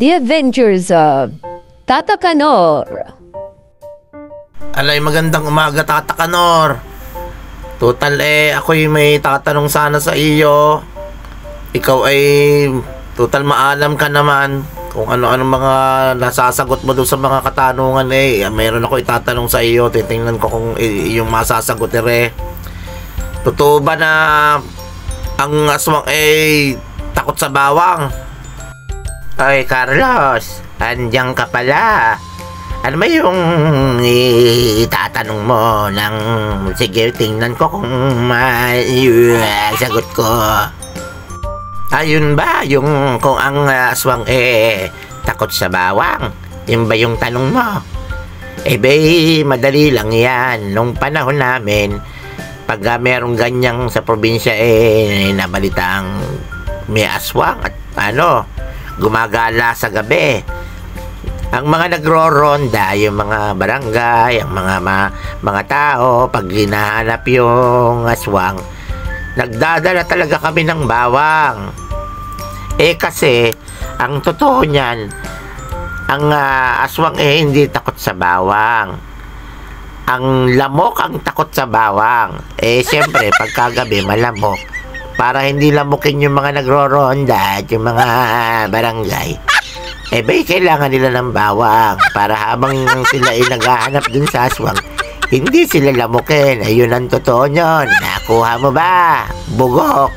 The Adventures of Tata Kanor. Alay, magandang umaga, Tata Kanor. Total ako'y may tatanong sana sa iyo. Ikaw ay total maalam ka naman kung ano-ano mga nasasagot mo doon sa mga katanungan mayroon ako itatanong sa iyo. Titingnan ko kung yung masasagot Totoo ba na ang aswang takot sa bawang? Oy, Carlos, andiyan ka pala. Ano ba yung itatanong mo ng... Sige, tingnan ko kung sagot ko. Ayun ba, yung kung ang aswang takot sa bawang? Yun ba yung tanong mo? Madali lang yan. Nung panahon namin, pag merong ganyang sa probinsya nabalitaang may aswang at gumagala sa gabi. Ang mga nagro-ronda, yung mga barangay, ang mga tao, pag hinahanap yung aswang, nagdadala talaga kami ng bawang. Kasi, ang totoo niyan, ang aswang hindi takot sa bawang. Ang lamok ang takot sa bawang. Siyempre, pagkagabi, malamok. Para hindi lamukin yung mga nagro-ronda at yung mga barangay. Kailangan nila ng bawang para habang sila naghahanap dun sa aswang, hindi sila lamukin. Ayun ang totoo nyon. Nakuha mo ba? Bugok.